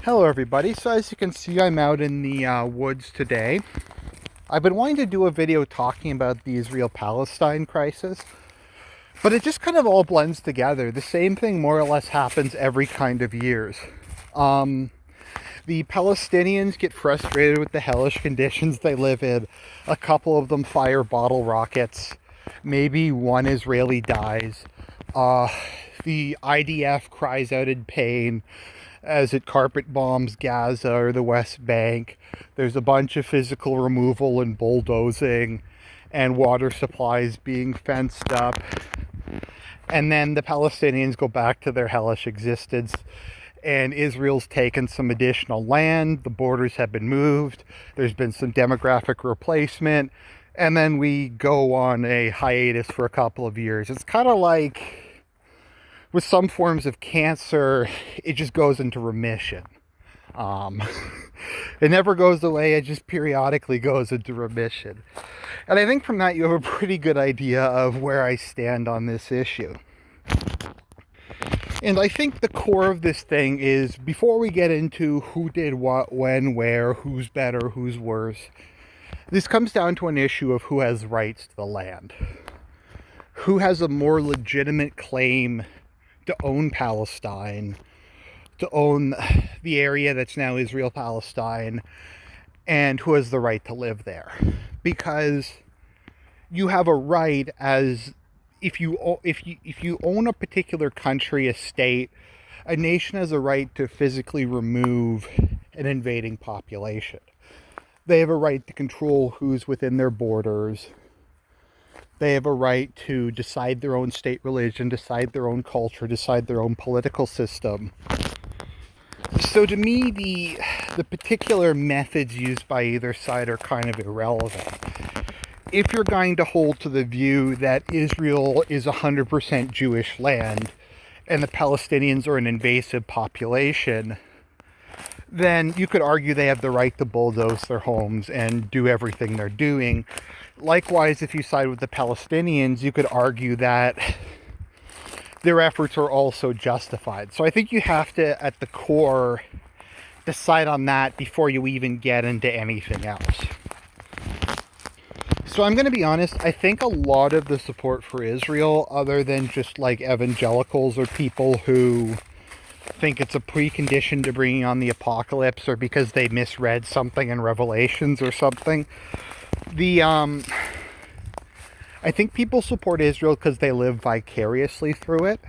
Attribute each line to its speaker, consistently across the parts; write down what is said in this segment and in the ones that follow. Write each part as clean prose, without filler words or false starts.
Speaker 1: Hello everybody. So as you can see, I'm out in the woods today. I've been wanting to do a video talking about the Israel-Palestine crisis, but it just kind of all blends together. The same thing more or less happens every kind of years. The Palestinians get frustrated with the hellish conditions they live in. A couple of them fire bottle rockets. Maybe one Israeli dies. The IDF cries out in pain as it carpet bombs Gaza or the West Bank. There's a bunch of physical removal and bulldozing and water supplies being fenced up. And then the Palestinians go back to their hellish existence, and Israel's taken some additional land. The borders have been moved. There's been some demographic replacement. And then we go on a hiatus for a couple of years. It's kind of like with some forms of cancer, it just goes into remission. It never goes away, it just periodically goes into remission. And I think from that you have a pretty good idea of where I stand on this issue. And I think the core of this thing is, before we get into who did what, when, where, who's better, who's worse, this comes down to an issue of who has rights to the land. Who has a more legitimate claim to own Palestine, to own the area that's now Israel-Palestine, and who has the right to live there. Because you have a right, as if you own a particular country, a state, a nation has a right to physically remove an invading population. They have a right to control who's within their borders. They have a right to decide their own state religion, decide their own culture, decide their own political system. So to me, the particular methods used by either side are kind of irrelevant. If you're going to hold to the view that Israel is 100% Jewish land and the Palestinians are an invasive population, then you could argue they have the right to bulldoze their homes and do everything they're doing. Likewise, if you side with the Palestinians, you could argue that their efforts are also justified. So I think you have to, at the core, decide on that before you even get into anything else. So I'm going to be honest, I think a lot of the support for Israel, other than just like evangelicals or people who think it's a precondition to bringing on the apocalypse, or because they misread something in Revelations or something, I think people support Israel because they live vicariously through it.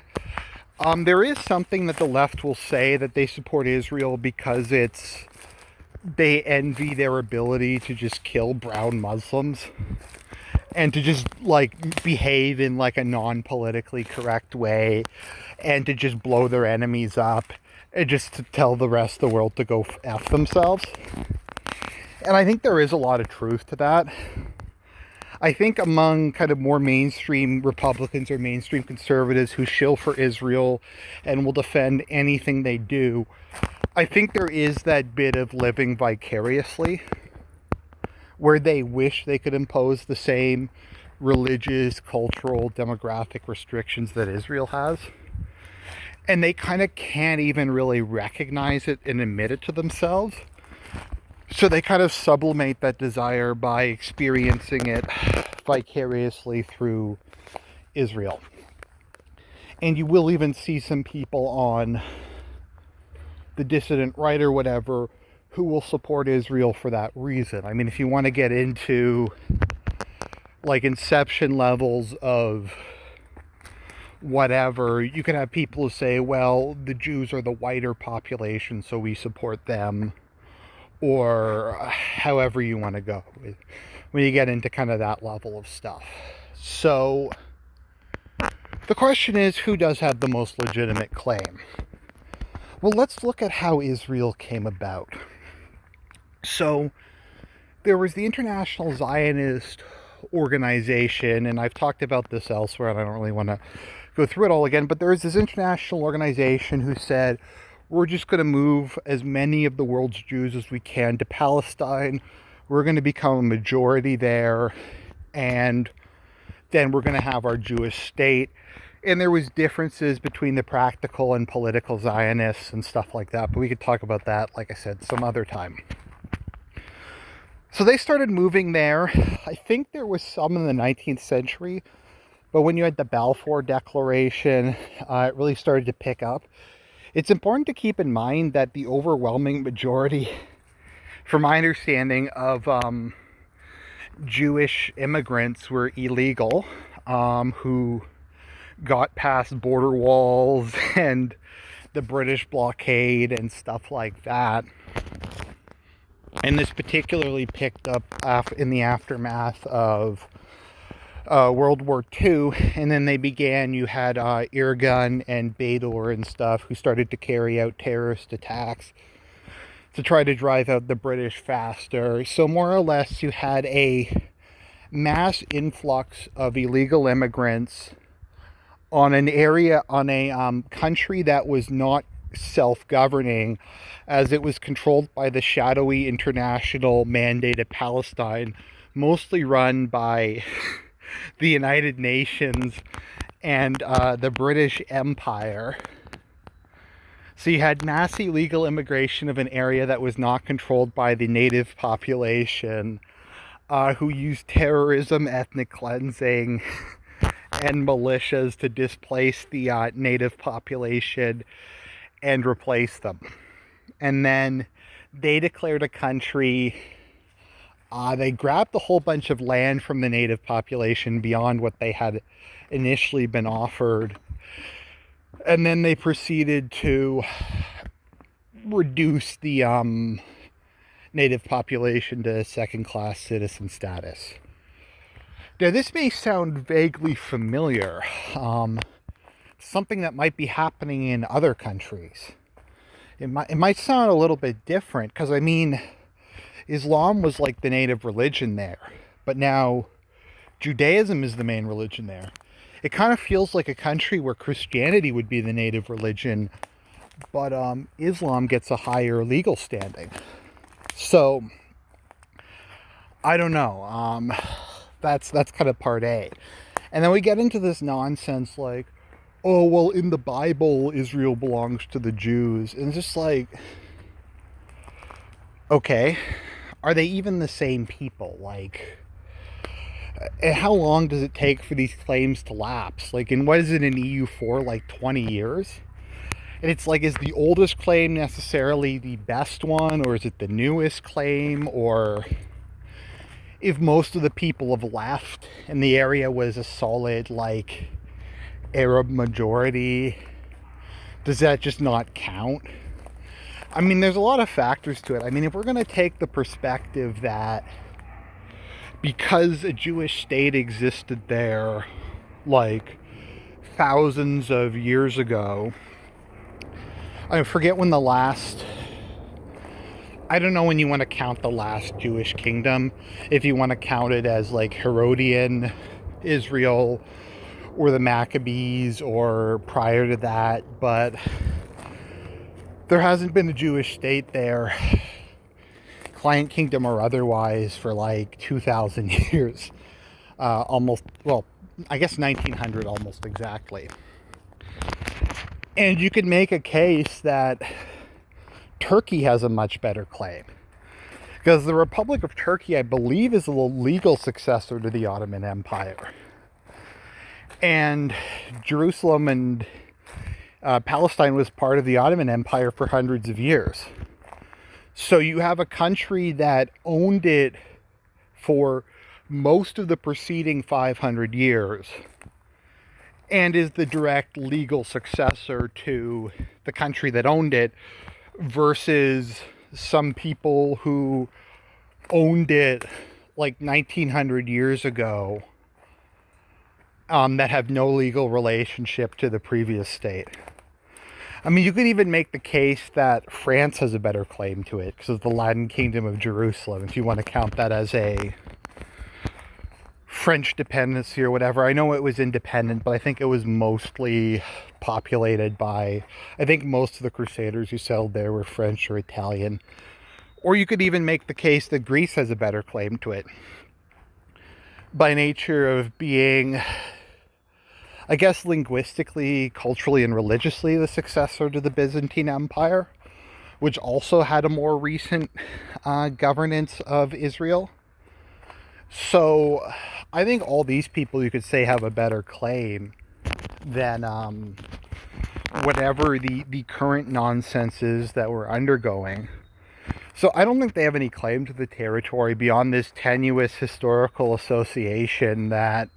Speaker 1: There is something that the left will say, that they support Israel because they envy their ability to just kill brown Muslims and to just like behave in like a non-politically correct way and to just blow their enemies up and just to tell the rest of the world to go F themselves. And I think there is a lot of truth to that. I think among kind of more mainstream Republicans or mainstream conservatives who shill for Israel and will defend anything they do, I think there is that bit of living vicariously where they wish they could impose the same religious, cultural, demographic restrictions that Israel has. And they kind of can't even really recognize it and admit it to themselves. So they kind of sublimate that desire by experiencing it vicariously through Israel. And you will even see some people on the dissident right or whatever who will support Israel for that reason. I mean, if you want to get into like inception levels of whatever, you can have people who say, well, the Jews are the whiter population, so we support them, or however you want to go when you get into kind of that level of stuff. So the question is, who does have the most legitimate claim? Well, let's look at how Israel came about. So there was the International Zionist Organization, and I've talked about this elsewhere, and I don't really want to go through it all again, but there was this international organization who said, we're just going to move as many of the world's Jews as we can to Palestine. We're going to become a majority there, and then we're going to have our Jewish state. And there was differences between the practical and political Zionists and stuff like that, but we could talk about that, like I said, some other time. So they started moving there. I think there was some in the 19th century, but when you had the Balfour Declaration, it really started to pick up. It's important to keep in mind that the overwhelming majority, from my understanding, of Jewish immigrants were illegal, who got past border walls and the British blockade and stuff like that. And this particularly picked up in the aftermath of World War II, and then you had Irgun and Bador and stuff who started to carry out terrorist attacks to try to drive out the British faster. So more or less you had a mass influx of illegal immigrants on a country that was not self-governing, as it was controlled by the shadowy international mandated Palestine, mostly run by the United Nations and the British Empire. So you had mass illegal immigration of an area that was not controlled by the native population, who used terrorism, ethnic cleansing, and militias to displace the native population and replace them. And then they declared a country. They grabbed a whole bunch of land from the native population beyond what they had initially been offered. And then they proceeded to reduce the native population to second-class citizen status. Now, this may sound vaguely familiar. Something that might be happening in other countries. It might sound a little bit different, because, I mean, Islam was like the native religion there, but now Judaism is the main religion there. It kind of feels like a country where Christianity would be the native religion, but Islam gets a higher legal standing. So, I don't know. That's kind of part A. And then we get into this nonsense like, oh, well, in the Bible, Israel belongs to the Jews. And it's just like, okay, are they even the same people? Like, and how long does it take for these claims to lapse? Like, and what is it in EU for? Like 20 years? And it's like, is the oldest claim necessarily the best one? Or is it the newest claim? Or if most of the people have left and the area was a solid, like, Arab majority, does that just not count? I mean, there's a lot of factors to it. I mean, if we're going to take the perspective that because a Jewish state existed there, like, thousands of years ago, I forget when the last, I don't know when you want to count the last Jewish kingdom, if you want to count it as, like, Herodian Israel, or the Maccabees, or prior to that, but there hasn't been a Jewish state there, client kingdom or otherwise, for like 2,000 years. Almost, well, I guess 1900 almost exactly. And you could make a case that Turkey has a much better claim, because the Republic of Turkey, I believe, is the legal successor to the Ottoman Empire. And Jerusalem and Palestine was part of the Ottoman Empire for hundreds of years. So you have a country that owned it for most of the preceding 500 years and is the direct legal successor to the country that owned it, versus some people who owned it like 1900 years ago, that have no legal relationship to the previous state. I mean, you could even make the case that France has a better claim to it because of the Latin Kingdom of Jerusalem, if you want to count that as a French dependency or whatever. I know it was independent, but I think it was mostly populated by, I think most of the Crusaders who settled there were French or Italian. Or you could even make the case that Greece has a better claim to it, by nature of being I guess linguistically, culturally, and religiously the successor to the Byzantine Empire, which also had a more recent governance of Israel. So I think all these people, you could say, have a better claim than whatever the current nonsense is that we're undergoing. So I don't think they have any claim to the territory beyond this tenuous historical association that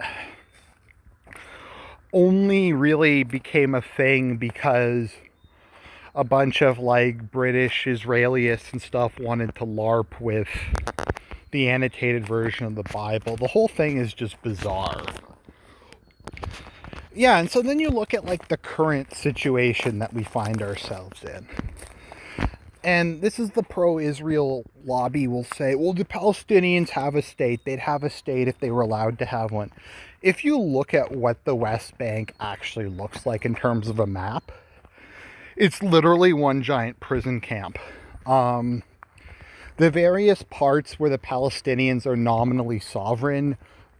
Speaker 1: only really became a thing because a bunch of like British Israelists and stuff wanted to LARP with the annotated version of the Bible. The whole thing is just bizarre. Yeah, and so then you look at like the current situation that we find ourselves in. And this is the pro-Israel lobby will say, well, the Palestinians have a state. They'd have a state if they were allowed to have one. If you look at what the West Bank actually looks like in terms of a map, it's literally one giant prison camp. The various parts where the Palestinians are nominally sovereign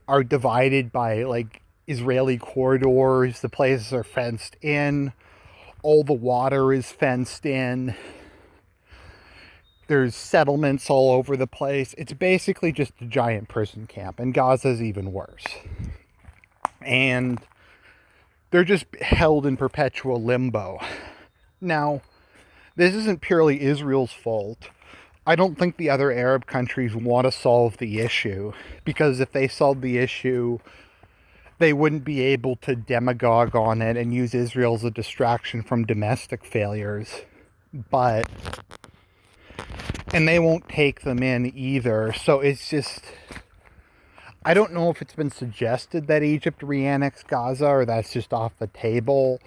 Speaker 1: are divided by like Israeli corridors. The places are fenced in. All the water is fenced in. There's settlements all over the place. It's basically just a giant prison camp, and Gaza's even worse. And they're just held in perpetual limbo. Now, this isn't purely Israel's fault. I don't think the other Arab countries want to solve the issue, because if they solved the issue, they wouldn't be able to demagogue on it and use Israel as a distraction from domestic failures. And they won't take them in either. So it's just, I don't know if it's been suggested that Egypt re-annex Gaza, or that's just off the table,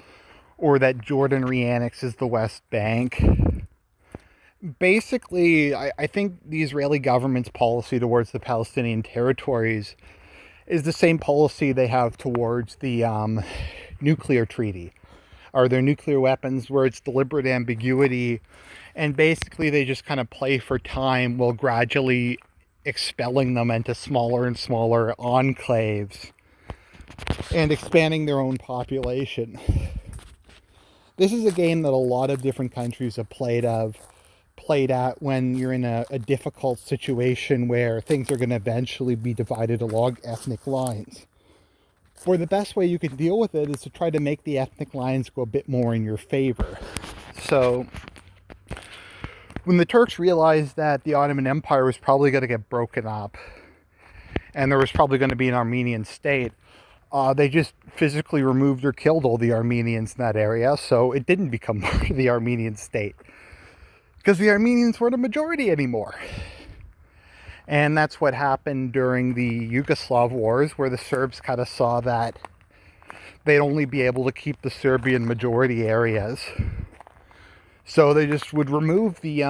Speaker 1: or that Jordan re-annexes the West Bank. Basically, I think the Israeli government's policy towards the Palestinian territories is the same policy they have towards the nuclear treaty, or their nuclear weapons, where it's deliberate ambiguity, and basically they just kind of play for time while gradually expelling them into smaller and smaller enclaves and expanding their own population. This is a game that a lot of different countries have played at when you're in a difficult situation where things are going to eventually be divided along ethnic lines. Where the best way you can deal with it is to try to make the ethnic lines go a bit more in your favor. So when the Turks realized that the Ottoman Empire was probably going to get broken up and there was probably going to be an Armenian state, they just physically removed or killed all the Armenians in that area, so it didn't become part of the Armenian state, because the Armenians weren't a majority anymore. And that's what happened during the Yugoslav wars, where the Serbs kind of saw that they'd only be able to keep the Serbian majority areas. So they just would remove the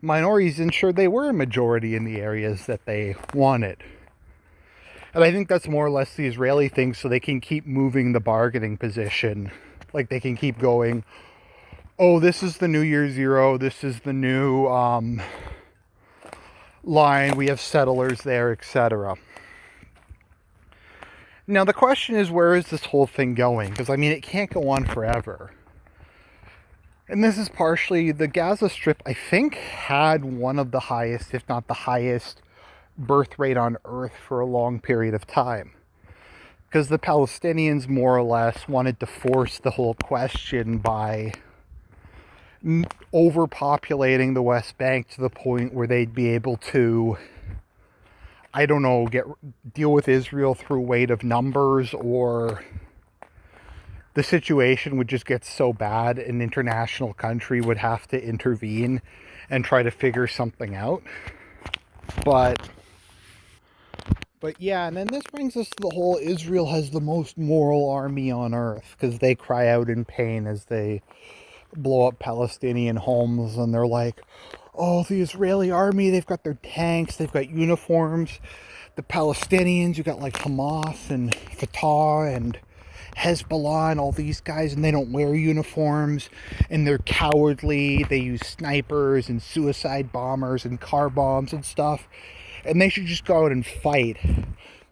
Speaker 1: minorities, ensure they were a majority in the areas that they wanted. And I think that's more or less the Israeli thing, so they can keep moving the bargaining position. Like, they can keep going, oh, this is the new year zero, this is the new line, we have settlers there, etc. Now, the question is, where is this whole thing going? Because, I mean, it can't go on forever. And this is partially, the Gaza Strip, I think, had one of the highest, if not the highest, birth rate on Earth for a long period of time. Because the Palestinians, more or less, wanted to force the whole question by overpopulating the West Bank to the point where they'd be able to, I don't know, deal with Israel through weight of numbers, or the situation would just get so bad an international country would have to intervene and try to figure something out. But yeah, and then this brings us to the whole Israel has the most moral army on earth, because they cry out in pain as they blow up Palestinian homes, and they're like, oh, the Israeli army, they've got their tanks, they've got uniforms. The Palestinians, you got like Hamas and Fatah and Hezbollah and all these guys, and they don't wear uniforms, and they're cowardly, they use snipers and suicide bombers and car bombs and stuff, and they should just go out and fight.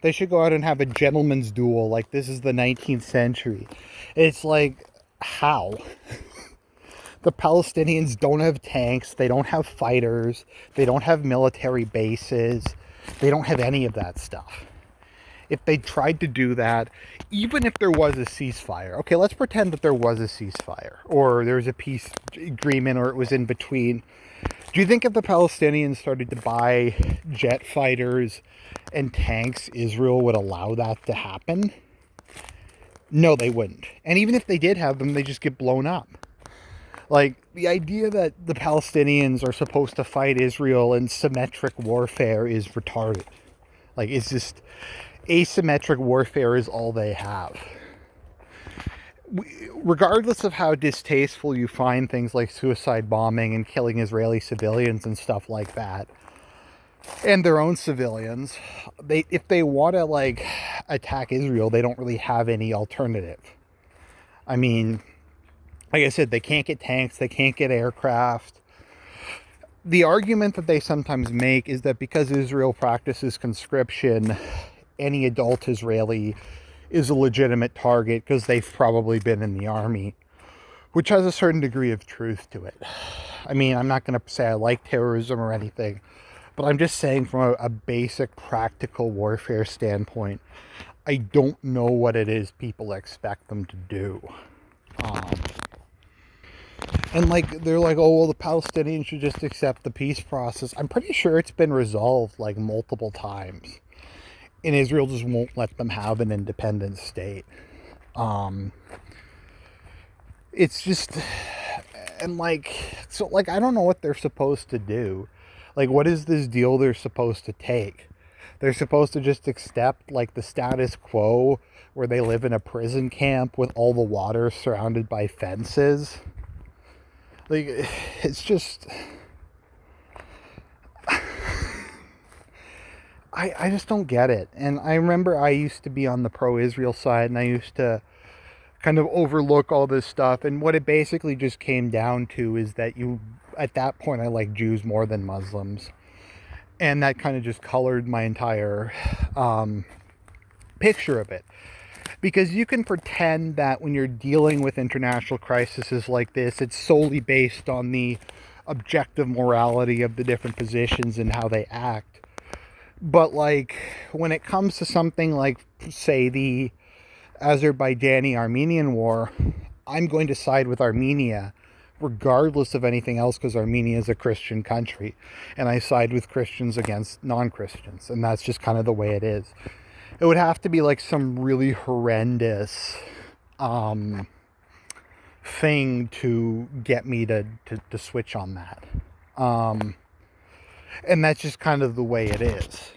Speaker 1: They should go out and have a gentleman's duel like this is the 19th century. It's like, how? The Palestinians don't have tanks, they don't have fighters, they don't have military bases, they don't have any of that stuff. If they tried to do that, even if there was a ceasefire, okay, let's pretend that there was a ceasefire, or there was a peace agreement, or it was in between. Do you think if the Palestinians started to buy jet fighters and tanks, Israel would allow that to happen? No, they wouldn't. And even if they did have them, they just get blown up. Like, the idea that the Palestinians are supposed to fight Israel in symmetric warfare is retarded. Like, it's just, asymmetric warfare is all they have. Regardless of how distasteful you find things like suicide bombing and killing Israeli civilians and stuff like that, and their own civilians, if they want to, like, attack Israel, they don't really have any alternative. I mean, like I said, they can't get tanks, they can't get aircraft. The argument that they sometimes make is that because Israel practices conscription, any adult Israeli is a legitimate target because they've probably been in the army, which has a certain degree of truth to it. I mean, I'm not going to say I like terrorism or anything, but I'm just saying from a basic practical warfare standpoint, I don't know what it is people expect them to do. And like, they're like, oh, well, the Palestinians should just accept the peace process. I'm pretty sure it's been resolved like multiple times. And Israel just won't let them have an independent state. It's just, and like, so like, I don't know what they're supposed to do. Like, what is this deal they're supposed to take? They're supposed to just accept like the status quo where they live in a prison camp with all the water surrounded by fences. Like, it's just, I just don't get it. And I remember I used to be on the pro-Israel side, and I used to kind of overlook all this stuff. And what it basically just came down to is that at that point, I like Jews more than Muslims. And that kind of just colored my entire picture of it. Because you can pretend that when you're dealing with international crises like this, it's solely based on the objective morality of the different positions and how they act. But like, when it comes to something like, say, the Azerbaijani-Armenian war, I'm going to side with Armenia regardless of anything else, because Armenia is a Christian country, and I side with Christians against non-Christians, and that's just kind of the way it is. It would have to be like some really horrendous thing to get me to switch on that. And that's just kind of the way it is.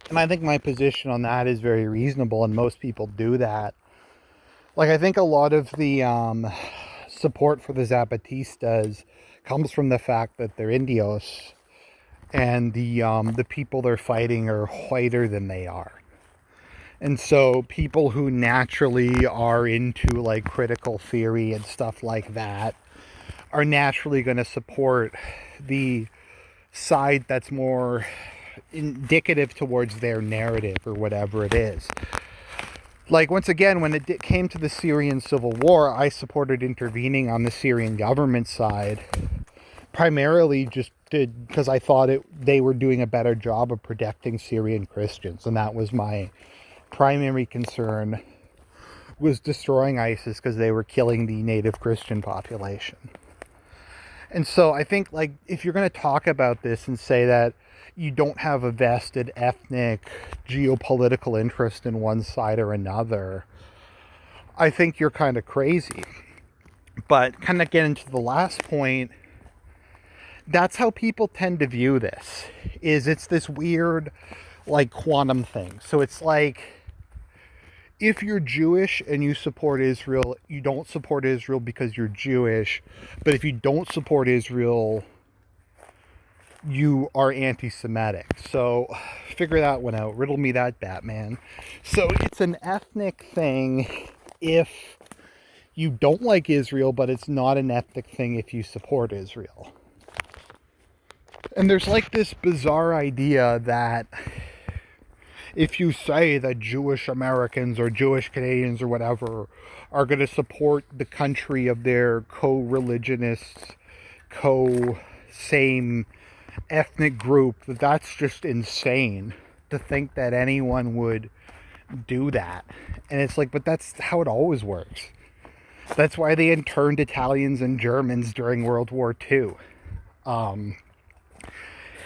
Speaker 1: And I think my position on that is very reasonable, and most people do that. Like, I think a lot of the support for the Zapatistas comes from the fact that they're Indios, and the people they're fighting are whiter than they are. And so people who naturally are into like critical theory and stuff like that are naturally going to support the side that's more indicative towards their narrative or whatever it is. Like, once again, when it came to the Syrian civil war, I supported intervening on the Syrian government side, primarily just because I thought they were doing a better job of protecting Syrian Christians, and that was my primary concern, was destroying ISIS because they were killing the native Christian population. And so I think, like, if you're going to talk about this and say that you don't have a vested ethnic geopolitical interest in one side or another, I think you're kind of crazy. But kind of getting to the last point, that's how people tend to view this, is it's this weird like quantum thing. So it's like, if you're Jewish and you support Israel, you don't support Israel because you're Jewish. But if you don't support Israel, you are anti-Semitic. So figure that one out. Riddle me that, Batman. So it's an ethnic thing if you don't like Israel, but it's not an ethnic thing if you support Israel. And there's like this bizarre idea that if you say that Jewish Americans or Jewish Canadians or whatever are going to support the country of their co-religionists, same ethnic group, that's just insane to think that anyone would do that. And it's like, but that's how it always works. That's why they interned Italians and Germans during World War II.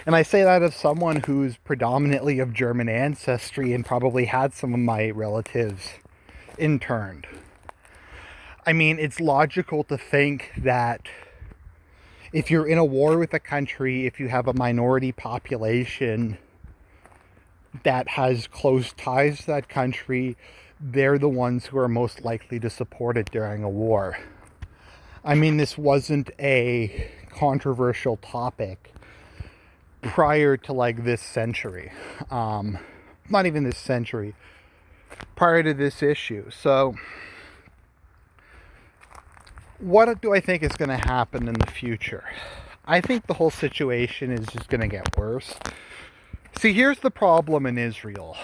Speaker 1: And I say that as someone who's predominantly of German ancestry and probably had some of my relatives interned. I mean, it's logical to think that if you're in a war with a country, if you have a minority population that has close ties to that country, they're the ones who are most likely to support it during a war. I mean, this wasn't a controversial topic prior to like this century. Not even this century, prior to this issue. So what do I think is going to happen in the future? I think the whole situation is just going to get worse. See, here's the problem in Israel.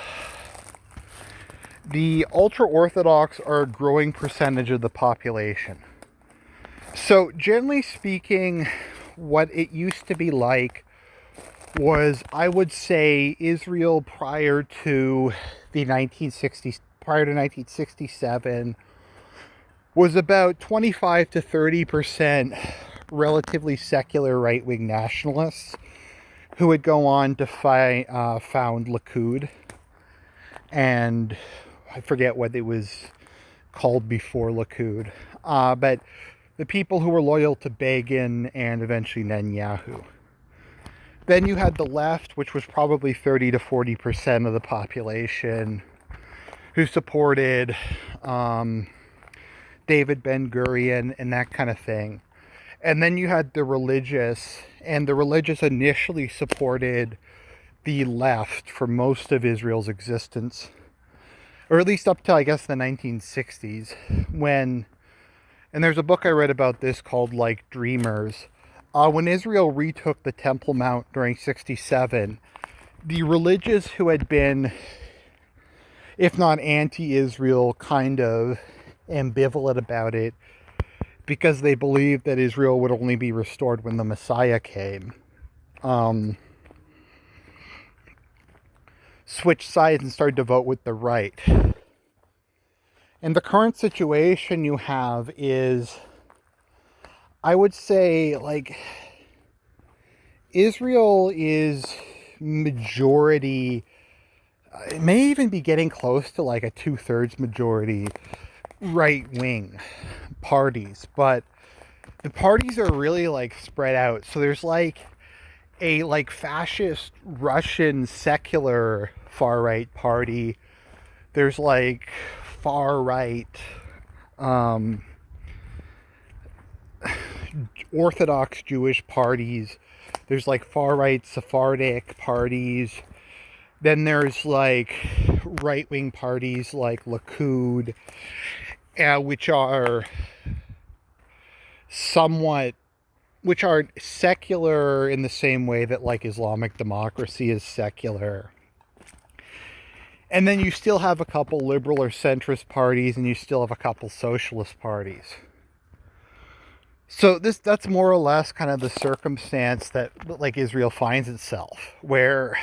Speaker 1: The ultra-Orthodox are a growing percentage of the population. So generally speaking, what it used to be like was, I would say, Israel prior to 1967 was about 25 to 30% relatively secular right-wing nationalists who would go on to found Likud, and I forget what it was called before Likud, but the people who were loyal to Begin and eventually Netanyahu. Then you had the left, which was probably 30 to 40% of the population, who supported David Ben-Gurion and that kind of thing. And then you had the religious, and the religious initially supported the left for most of Israel's existence, or at least up to, I guess, the 1960s, when, and there's a book I read about this called, like, Dreamers. When Israel retook the Temple Mount during 67, the religious who had been, if not anti-Israel, kind of ambivalent about it, because they believed that Israel would only be restored when the Messiah came, switched sides and started to vote with the right. And the current situation you have is, I would say, like, Israel is majority, it may even be getting close to like a 2/3 majority right-wing parties, but the parties are really like spread out. So there's like a like fascist Russian secular far-right party. There's like far-right Orthodox Jewish parties. There's like far-right Sephardic parties. Then there's like right-wing parties like Likud, which are secular in the same way that like Islamic democracy is secular. And then you still have a couple liberal or centrist parties, and you still have a couple socialist parties. So that's more or less kind of the circumstance that like Israel finds itself, where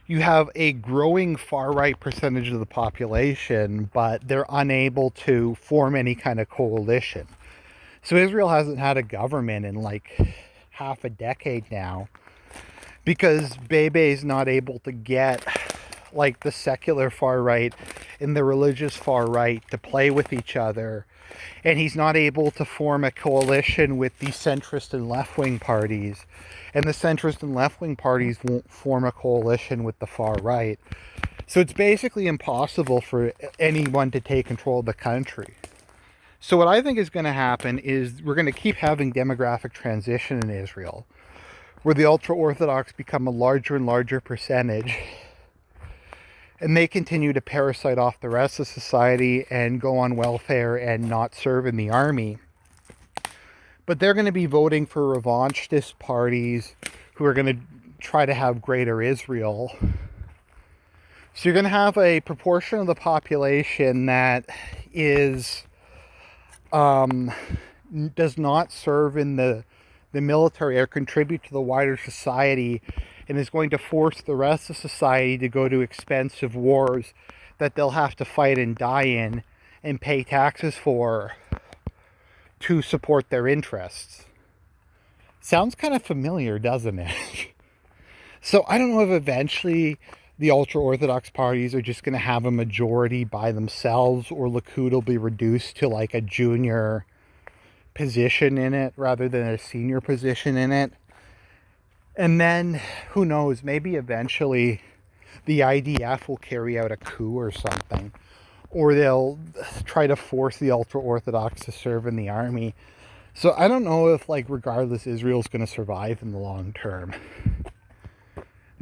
Speaker 1: you have a growing far-right percentage of the population, but they're unable to form any kind of coalition. So Israel hasn't had a government in like half a decade now, because Bebe's not able to get like the secular far-right and the religious far-right to play with each other. And he's not able to form a coalition with the centrist and left-wing parties. And the centrist and left-wing parties won't form a coalition with the far-right. So it's basically impossible for anyone to take control of the country. So what I think is going to happen is we're going to keep having demographic transition in Israel, where the ultra-Orthodox become a larger and larger percentage, and they continue to parasite off the rest of society and go on welfare and not serve in the army. But they're going to be voting for revanchist parties who are going to try to have greater Israel. So you're going to have a proportion of the population that is does not serve in the military or contribute to the wider society, and is going to force the rest of society to go to expensive wars that they'll have to fight and die in and pay taxes for to support their interests. Sounds kind of familiar, doesn't it? So I don't know if eventually the ultra-Orthodox parties are just going to have a majority by themselves, or Likud will be reduced to like a junior position in it rather than a senior position in it. And then, who knows, maybe eventually the IDF will carry out a coup or something. Or they'll try to force the ultra-Orthodox to serve in the army. So I don't know if, like, regardless, Israel's going to survive in the long term.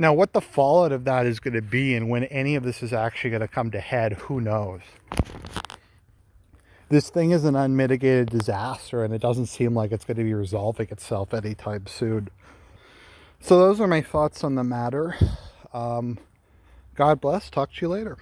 Speaker 1: Now, what the fallout of that is going to be and when any of this is actually going to come to head, who knows? This thing is an unmitigated disaster, and it doesn't seem like it's going to be resolving itself anytime soon. So those are my thoughts on the matter. God bless. Talk to you later.